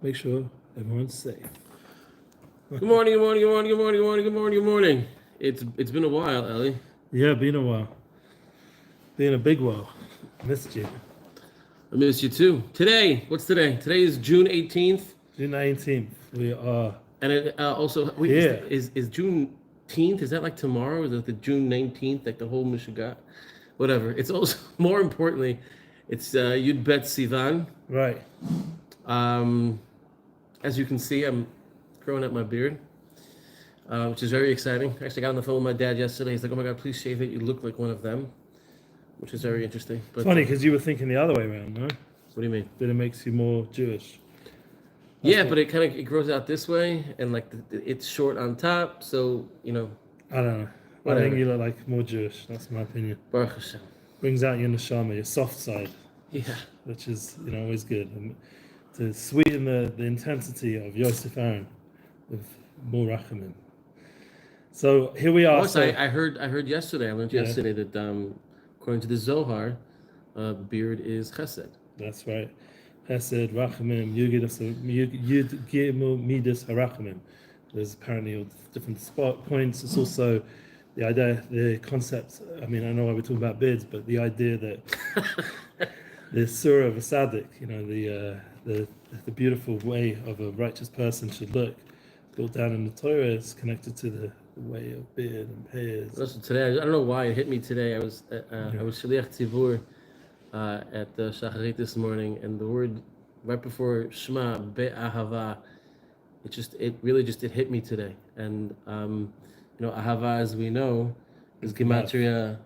make sure everyone's safe. Good morning, good morning, good morning, good morning, good morning, good morning, good morning. It's been a while, Ellie. Yeah, been a while. Been a big while. Missed you. I miss you too. Today, what's today? Today is June 18th. June 19th. We are And it also, wait, here. is Juneteenth, is that like tomorrow? Is it the June 19th, like the whole Mishigat? Whatever. It's also, more importantly, it's Yud Bet Sivan. Right. As you can see, I'm growing out my beard, which is very exciting. Actually, I got on the phone with my dad yesterday. He's like, "Oh my God, please shave it. You look like one of them," which is very interesting. But Funny because you were thinking the other way around, no? what do you mean? That it makes you more Jewish. Yeah, but it grows out this way, and like it's short on top, so I don't know. Whatever. I think you look like more Jewish. That's my opinion. Baruch Hashem. Brings out your neshama, your soft side, Yeah. which is always good. And to sweeten the intensity of Yosef Aharon with more rachamim. So here we are. Also, I heard yesterday. I learned yesterday that according to the Zohar, beard is chesed. That's right. Chesed, Rachamim, Yud Gimel Midas Harachamim. There's apparently all different points. It's also the idea, the concept. I mean, I know why we're talking about beards, but the idea that the surah of a tzaddik, the beautiful way of a righteous person should look, built down in the Torah, is connected to the way of beard and pears. Listen, today I don't know why it hit me today. I was shliach tzivur at the Shacharit this morning, and the word right before Shema be'ahava, it really hit me today. And ahava, as we know, is gematria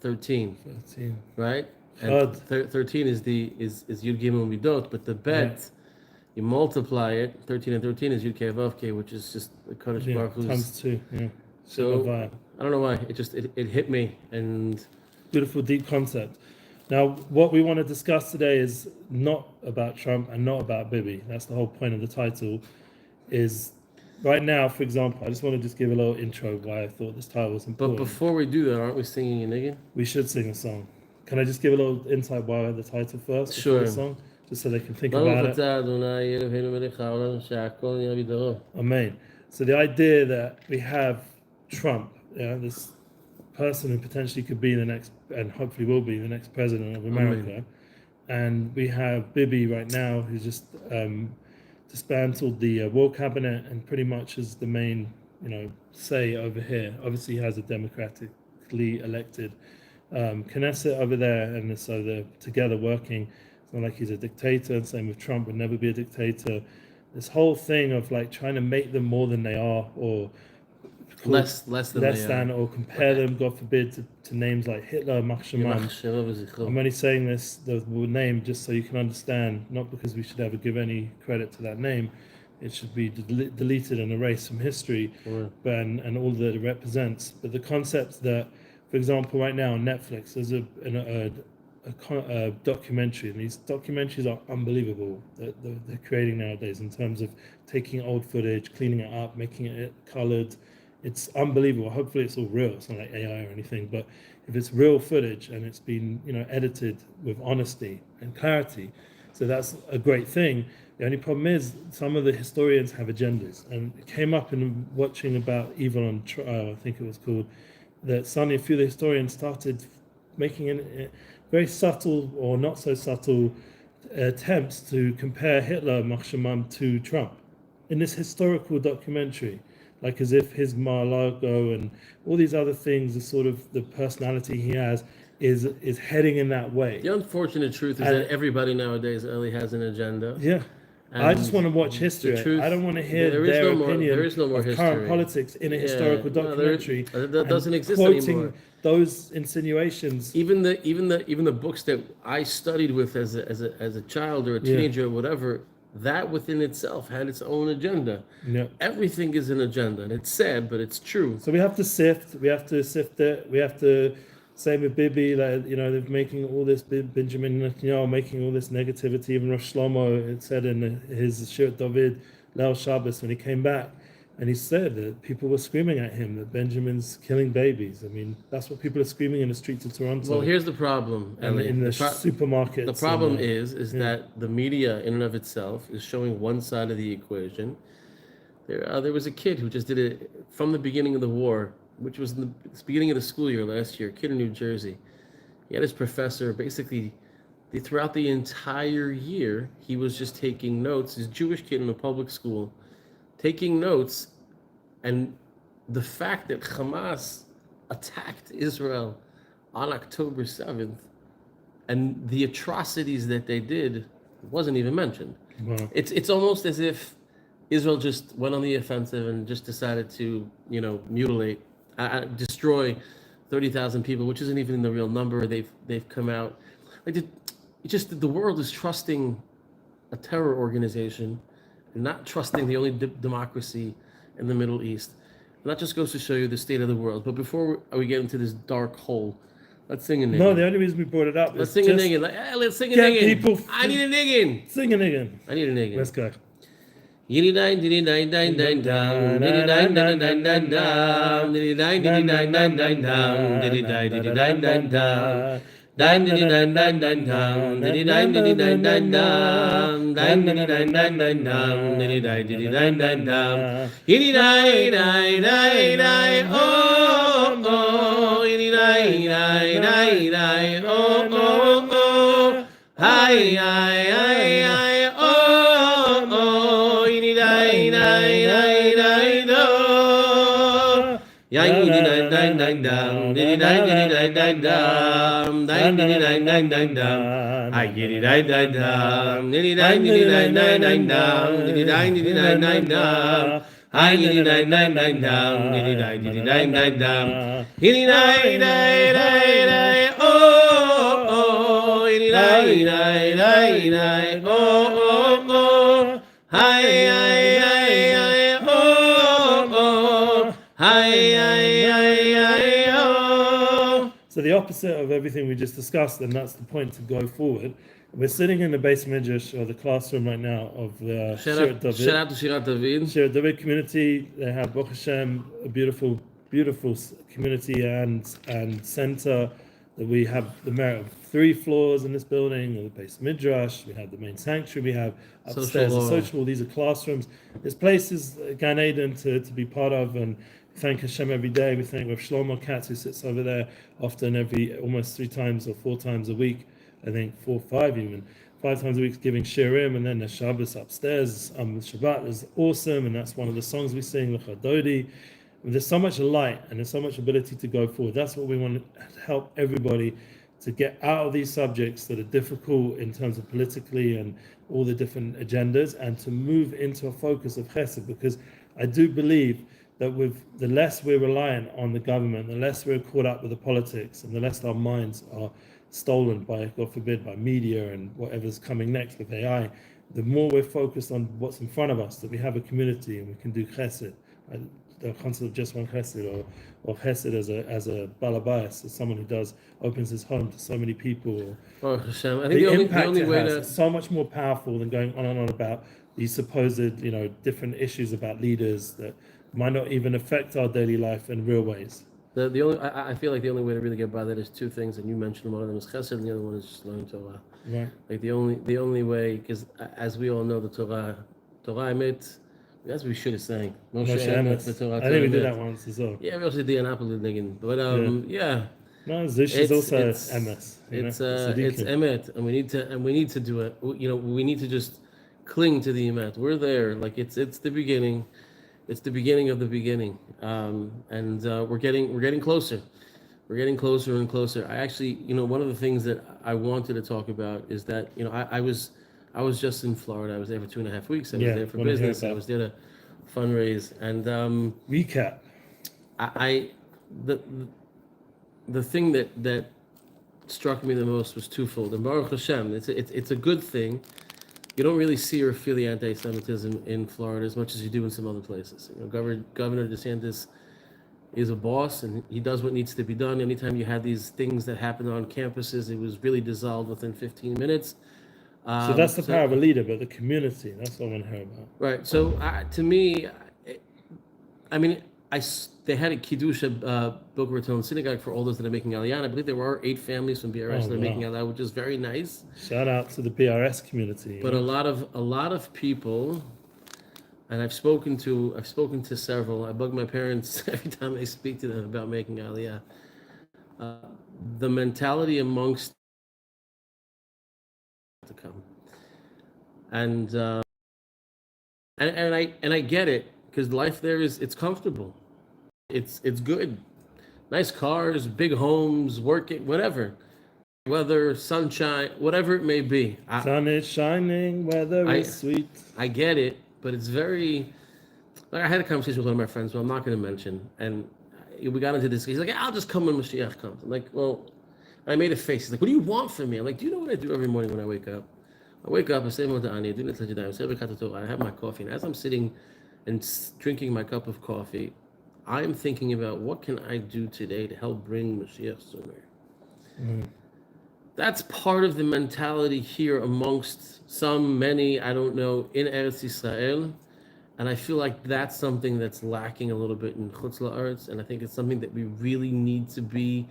13. 13. Right? And 13 is Yud Gimel Midot, but the bet, you multiply it. 13 and 13 is Yud Kei Vav Kei, which is just the Kodesh Baruch Hu's. Times 2. Yeah. So I don't know why it hit me, and beautiful deep concept. Now, what we want to discuss today is not about Trump and not about Bibi. That's the whole point of the title. Is right now, for example, I just want to just give a little intro why I thought this title was important. But before we do that, aren't we singing in Niggun? We should sing a song. Can I just give a little insight why the title first? Sure. The song, just so they can think about it. Amen. So the idea that we have Trump, this person who potentially could be the next, and hopefully will be the next president of America, and we have Bibi right now, who's just dismantled the war cabinet and pretty much is the main, say over here. Obviously, he has a democratically elected Knesset over there, and so they're together working. It's not like he's a dictator, and same with Trump, would never be a dictator. This whole thing of like trying to make them more than they are, or less than, or compare them, God forbid, to names like Hitler, Machshamam. I'm only saying the name just so you can understand, not because we should ever give any credit to that name. It should be deleted and erased from history, and all that it represents. But the concept that, for example, right now on Netflix, there's a documentary, and these documentaries are unbelievable that they're creating nowadays in terms of taking old footage, cleaning it up, making it colored. It's unbelievable. Hopefully it's all real. It's not like AI or anything, but if it's real footage and it's been, edited with honesty and clarity, so that's a great thing. The only problem is some of the historians have agendas, and it came up in watching about Evil on Trial, I think it was called, that suddenly a few of the historians started making very subtle or not so subtle attempts to compare Hitler, Machshamam, to Trump in this historical documentary. Like as if his Mar-a-Lago and all these other things, the sort of the personality he has, is heading in that way. The unfortunate truth is that everybody nowadays only has an agenda. Yeah. And I just want to watch history. Truth, I don't want to hear their opinion there is no more of history. Current politics in a historical documentary. That doesn't exist quoting anymore. Those insinuations. Even the books that I studied with as a child or a teenager or whatever, that within itself had its own agenda. Yeah. Everything is an agenda, and it's sad, but it's true. So we have to sift. We have to sift it. We have to. Same with Bibi, like they're making all this. Benjamin Netanyahu making all this negativity. Even Rosh Shlomo, it said in his Shir David, Leil Shabbos, when he came back, And he said that people were screaming at him that Benjamin's killing babies. I mean, that's what people are screaming in the streets of Toronto. Well, here's the problem, and in the supermarkets. The problem is that the media in and of itself is showing one side of the equation. There was a kid who just did it from the beginning of the war, which was in the beginning of the school year last year, a kid in New Jersey. He had his professor basically throughout the entire year, he was just taking notes. He's a Jewish kid in a public school, taking notes, and the fact that Hamas attacked Israel on October 7th and the atrocities that they did wasn't even mentioned. Wow. It's almost as if Israel just went on the offensive and just decided to, mutilate, destroy 30,000 people, which isn't even the real number. They've come out. The world is trusting a terror organization and not trusting the only democracy in the Middle East. And that just goes to show you the state of the world. But before we get into this dark hole, let's sing a niggin. No, the only reason we brought it up let's sing a niggin. Let's sing a niggin. I need a niggin. Sing a niggin. I need a niggin. Let's go. Diddy dine diddy dine dine dine down. Diddy dine dine dine dine down. Diddy dine diddy dine dine dine down. Diddy dine diddy dine dine down. Dine diddy dine dine dine down. Diddy dine diddy dine dine down. Dine diddy dine dine dine down. Diddy dine diddy dine dine down. Diddy dine dine dine dine. Oh oh. Diddy dine dine dine dine. Oh oh oh. Hi hi hi hi. Yang diddy dine dine dine down, diddy dine dine dine down, dine diddy dine dine dine down. I diddy dine dine down, diddy dine dine dine down, diddy dine dine down. I diddy dine dine down, diddy dine dine down. Diddy dine dine oh oh, diddy dine dine oh oh oh. Hi hi hi oh oh. Hi. So the opposite of everything we just discussed, and that's the point to go forward. We're sitting in the base midrash or the classroom right now of the Shout out to Shirat David. Shirat David community. They have Baruch Hashem, a beautiful community and center. That we have the merit of 3 floors in this building, or the base midrash. We have the main sanctuary. We have upstairs a social hall. These are classrooms. This place is Gan Eden to be part of, and thank Hashem every day. We thank Rav Shlomo Katz, who sits over there often almost 3 times or 4 times a week. I think 4 or 5 even. 5 times a week giving shirim, and then the Shabbos upstairs. Shabbat is awesome, and that's one of the songs we sing, L'Chadodi. There's so much light and there's so much ability to go forward. That's what we want to help everybody to get out of these subjects that are difficult in terms of politically and all the different agendas, and to move into a focus of chesed, because I do believe that with the less we're reliant on the government, the less we're caught up with the politics, and the less our minds are stolen by, God forbid, by media and whatever's coming next with AI, the more we're focused on what's in front of us, that we have a community and we can do chesed. The concept of just one chesed, or chesed as a balabayas, as someone who opens his home to so many people. I think the only way is so much more powerful than going on and on about these supposed, different issues about leaders that might not even affect our daily life in real ways. I feel like the only way to really get by that is 2 things, and you mentioned one of them is chesed, and the other one is just learning Torah. Right. Like the only way, because as we all know, the Torah emet. That's what we should have sang. Moshe Emes. I think we did that once as well. Yeah, we also did an apple digging, but yeah. No, Zish is also Emes. It's emet, and we need to do it. We need to just cling to the emet. We're there. Like it's the beginning. It's the beginning of the beginning, and we're getting closer. We're getting closer and closer. I actually, one of the things that I wanted to talk about is that I was just in Florida. I was there for 2.5 weeks. I was there for business. I was there to fundraise. And recap. The thing that struck me the most was twofold. And Baruch Hashem, it's a good thing. You don't really see or feel the anti-Semitism in Florida as much as you do in some other places. Governor DeSantis is a boss, and he does what needs to be done. Anytime you had these things that happened on campuses, it was really dissolved within 15 minutes. So that's the power of a leader, but the community, that's what I want to hear about. Right. So to me, I mean, they had a kiddush at Boca Raton Synagogue for all those that are making Aliyah. And I believe there were 8 families from BRS that are making Aliyah, which is very nice. Shout out to the BRS community. But a lot of people, and I've spoken to several. I bug my parents every time I speak to them about making Aliyah. The mentality amongst to come, and I get it, because life there it's comfortable, it's good, nice cars, big homes, working, whatever, weather, sunshine, whatever it may be. Sun is shining, weather is sweet. I get it, but it's very, like, I had a conversation with one of my friends who I'm not going to mention, and we got into this. He's like, yeah, I'll just come when Mashiach comes. I'm like, well, I made a face. He's like, what do you want from me? I'm like, do you know what I do every morning when I wake up? I wake up, I say Ani, I have my coffee, and as I'm sitting and drinking my cup of coffee, I'm thinking about what can I do today to help bring Mashiach sooner. That's part of the mentality here amongst some, many, I don't know, in Eretz Yisrael. And I feel like that's something that's lacking a little bit in Chutz La'aretz, and I think it's something that we really need to be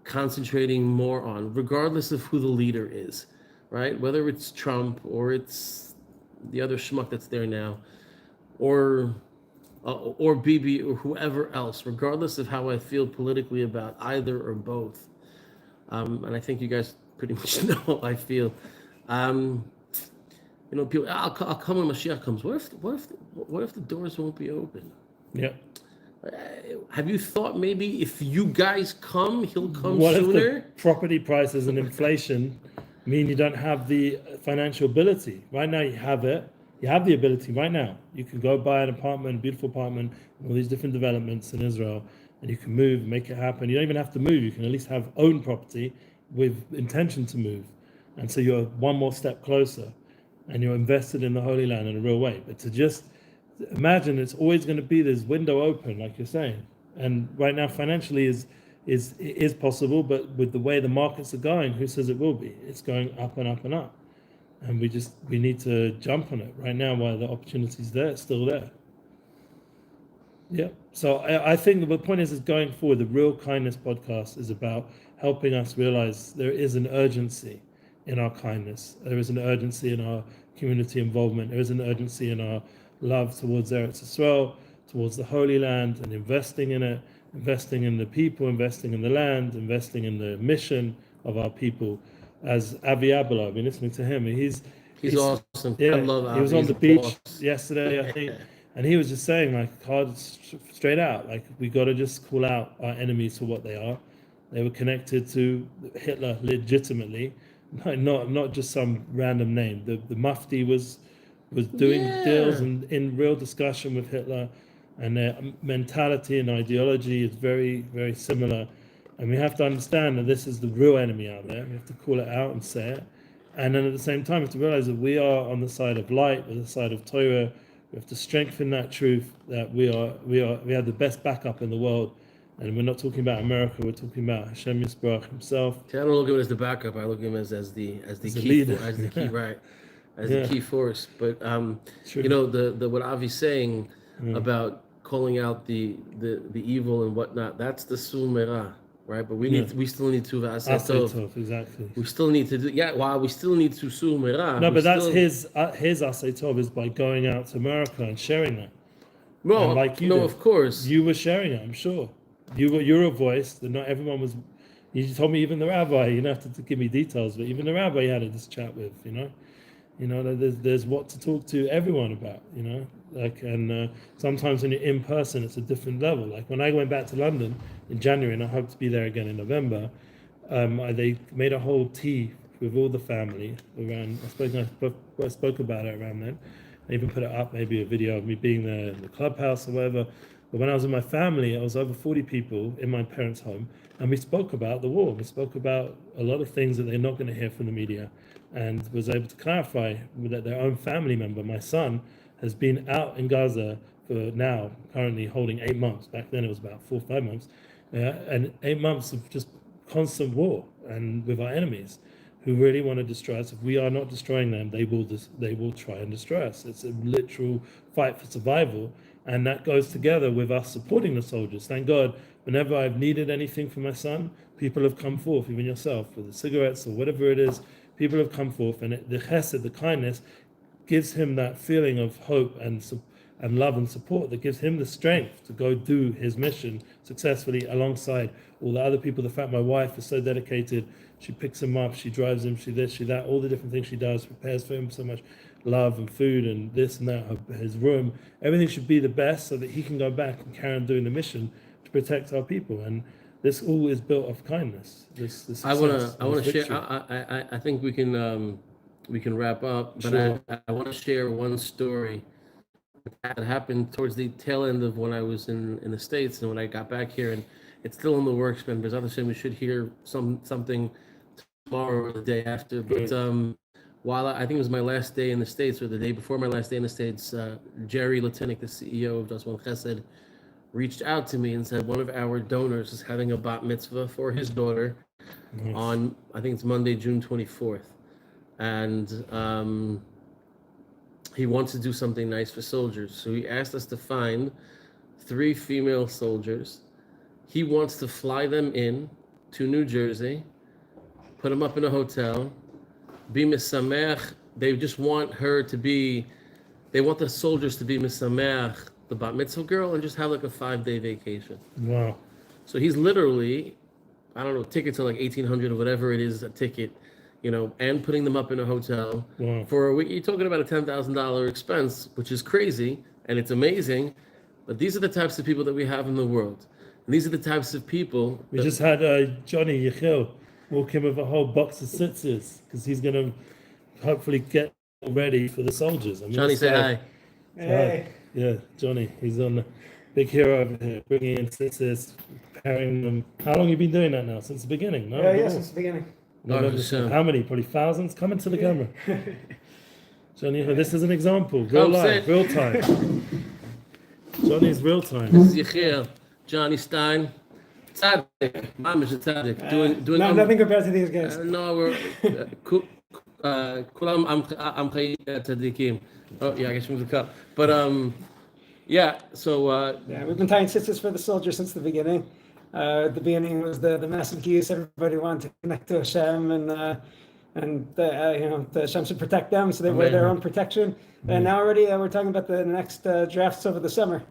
concentrating more on, regardless of who the leader is, right? Whether it's Trump or it's the other schmuck that's there now, or Bibi or whoever else, regardless of how I feel politically about either or both. And I think you guys pretty much know how I feel. You know, people, I'll come when Mashiach comes. What if the doors won't be open? Yeah. Have you thought maybe if you guys come, he'll come what sooner? What if the property prices and inflation mean you don't have the financial ability? Right now you have it. You have the ability right now. You can go buy an apartment, a beautiful apartment, all these different developments in Israel, and you can move, make it happen. You don't even have to move. You can at least have own property with intention to move. And so you're one more step closer, and you're invested in the Holy Land in a real way. But to just imagine it's always going to be this window open, like you're saying. And right now, financially is possible, but with the way the markets are going, who says it will be? It's going up and up and up. And we need to jump on it right now while the opportunity's there, it's still there. Yeah. So I think the point is going forward, the Real Kindness podcast is about helping us realize there is an urgency in our kindness. There is an urgency in our community involvement. There is an urgency in our love towards Eretz Yisrael, towards the Holy Land, and investing in it, investing in the people, investing in the land, investing in the mission of our people. As Avi Abela, I've been listening to him, and he's awesome. Yeah, I love Avi. He was on the beach yesterday, I think, and he was just saying, like, hard, straight out, like, we got to just call out our enemies for what they are. They were connected to Hitler legitimately, not just some random name. The Mufti was doing deals and in real discussion with Hitler, and their mentality and ideology is very, very similar. And we have to understand that this is the real enemy out there. We have to call it out and say it. And then at the same time, we have to realize that we are on the side of light, we're the side of Torah. We have to strengthen that truth that we have the best backup in the world. And we're not talking about America, we're talking about Hashem Yisbarach himself. See, I don't look at him as the backup, I look at him as the key leader. As the key, right. As the key force. But you know, the what Avi's saying about calling out the evil and whatnot, that's the Sumera. Right, but we still need to Asay Tov, exactly. We still need to do we still need to sue Merah. No, but that's his Asay Tov is by going out to America and sharing that. No, like you no, did. Of course. You were sharing it, I'm sure. You're a voice that not everyone was. You told me even the rabbi. You don't have to give me details, but even the rabbi you had this chat with. You know, there's what to talk to everyone about. You know, like, and sometimes when you're in person, it's a different level. Like when I went back to London in January, and I hope to be there again in November, they made a whole tea with all the family around. I spoke about it around then. I even put it up, maybe a video of me being there in the clubhouse or whatever. But when I was with my family, I was over 40 people in my parents' home, and we spoke about the war. We spoke about a lot of things that they're not going to hear from the media, and was able to clarify that their own family member, my son, has been out in Gaza for now, currently holding 8 months. Back then it was about 4 or 5 months. And 8 months of just constant war and with our enemies, who really want to destroy us. If we are not destroying them, they will try and destroy us. It's a literal fight for survival, and that goes together with us supporting the soldiers. Thank God, whenever I've needed anything for my son, people have come forth, even yourself, with the cigarettes or whatever it is. People have come forth, and the chesed, the kindness, gives him that feeling of hope and love and support that gives him the strength to go do his mission successfully alongside all the other people. The fact my wife is so dedicated, she picks him up, she drives him, she this, she that, all the different things she does, prepares for him so much love and food and this and that, his room, everything should be the best so that he can go back and carry on doing the mission to protect our people. And this all is built of kindness. I want to share. I think we can wrap up, but sure. I want to share one story that happened towards the tail end of when I was in the States and when I got back here, and it's still in the works, but B'ezrat Hashem, we should hear something tomorrow or the day after. But while I think it was my last day in the States, or the day before my last day in the States, Jerry Latinik, the CEO of Just One Chesed, reached out to me and said one of our donors is having a bat mitzvah for his daughter on, I think it's Monday, June 24th. And he wants to do something nice for soldiers. So he asked us to find 3 female soldiers. He wants to fly them in to New Jersey, put them up in a hotel, be misameach. They just want they want the soldiers to be misameach, the bat mitzvah girl, and just have like a 5-day vacation. Wow. So he's literally, I don't know, tickets are like $1,800 or whatever it is, a ticket, and putting them up in a hotel for a week. You're talking about a $10,000 expense, which is crazy, and it's amazing. But these are the types of people that we have in the world. And these are the types of people. We just had Johnny Yechiel walk in with a whole box of sitzes because he's going to hopefully get ready for the soldiers. I mean, Johnny, say hi. Hey. Yeah, Johnny, he's on the big hero over here, bringing in sitzes, preparing them. How long have you been doing that now? Since the beginning, no? Yeah, since the beginning. How many? Probably thousands? Coming to the camera. Johnny, this is an example. Real life, real time. Johnny's real time. This is Yechiel, Johnny Stein. Tzaddik. Mamish a tzaddik. Doing no, nothing compared to these guys. No, we're kulam am tzaddikim. Oh yeah, I guess we cut. But yeah. So we've been tying sisters for the soldiers since the beginning. At the beginning was the massive geese. Everybody wanted to connect to Hashem, and the Hashem should protect them, so they wear their own protection. And now already we're talking about the next drafts over the summer.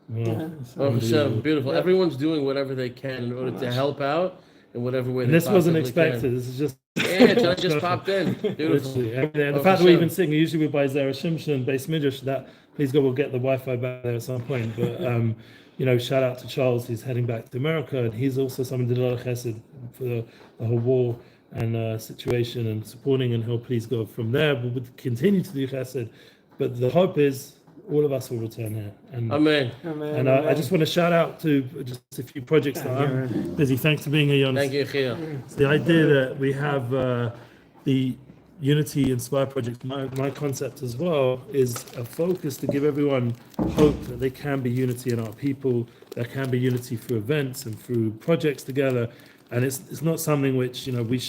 Hashem, beautiful. Yeah. Everyone's doing whatever they can in order to help out in whatever way. And they this wasn't expected. Can. This is just John just popped in. Beautiful. And the fact that we even sing, usually we buy Zera Shimshon, Beis Midrash. That please God, we'll get the Wi-Fi back there at some point. But shout out to Charles. He's heading back to America, and he's also someone who did a lot of chesed for the whole war and situation and supporting. And he'll please go from there. But we'll continue to do chesed. But the hope is all of us will return here. And, Amen. And I just want to shout out to just a few projects that I'm busy. Thanks for being here, Jonas. Thank you, Yechiel. It's the idea that we have the Unity Inspire project. My concept as well is a focus to give everyone hope that there can be unity in our people, there can be unity through events and through projects together. And it's not something which we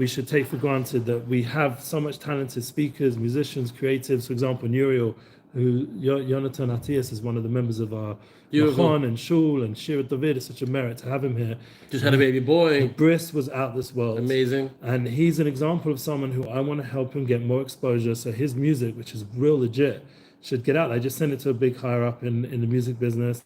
should take for granted, that we have so much talented speakers, musicians, creatives. For example, Nuriel, who Yonatan Atias is one of the members of our Aharon and Shul and Shira David. It's such a merit to have him here. Just had a baby boy. Briss was out this world. Amazing. And he's an example of someone who I want to help him get more exposure. So his music, which is real legit, should get out. I just sent it to a big higher up in the music business.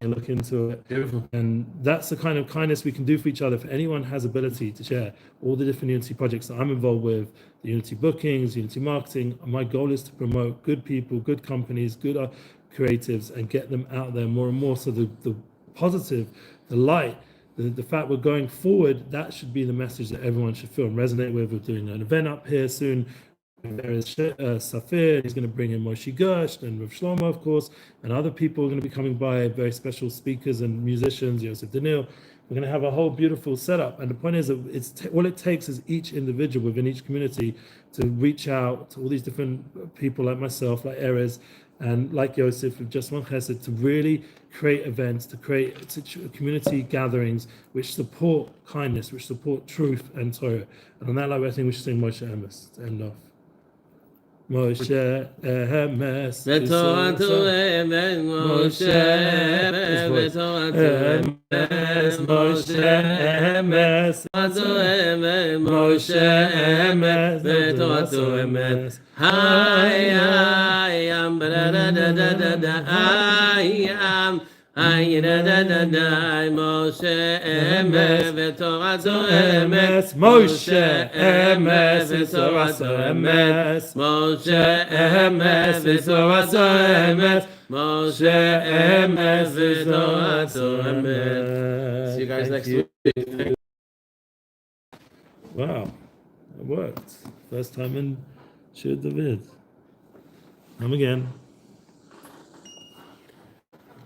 Look into it. Beautiful. And that's the kind of kindness we can do for each other. If anyone has ability to share all the different Unity projects that I'm involved with, the Unity bookings, Unity marketing, my goal is to promote good people, good companies, good creatives, and get them out there more and more. So the positive, the light, the fact we're going forward, that should be the message that everyone should feel and resonate with. We're doing an event up here soon. There is Safir, he's going to bring in Moshe Gersh and Rav Shlomo, of course, and other people are going to be coming by, very special speakers and musicians, Yosef Daniel. We're going to have a whole beautiful setup. And the point is that all it takes is each individual within each community to reach out to all these different people like myself, like Erez, and like Yosef, with Just One Chesed, to really create events, to create community gatherings which support kindness, which support truth and Torah. And on that level, I think we should sing Moshe Emes to end off. Moshe Emes, V'toratu emes, Moshe Emes, V'toratu emes, Moshe Emes, Moshe Emes, V'toratu emes. Hayam, ba-da-da-da-da-da, hayam, da-da-da-da, Moshe Emes, V'toratu emes, Moshe Emes, V'toratu emes, Moshe Emes, V'toratu emes, Moshe Emes, V'toratu emes. See you guys next week. Wow, it worked. First time in Shir David. Come again.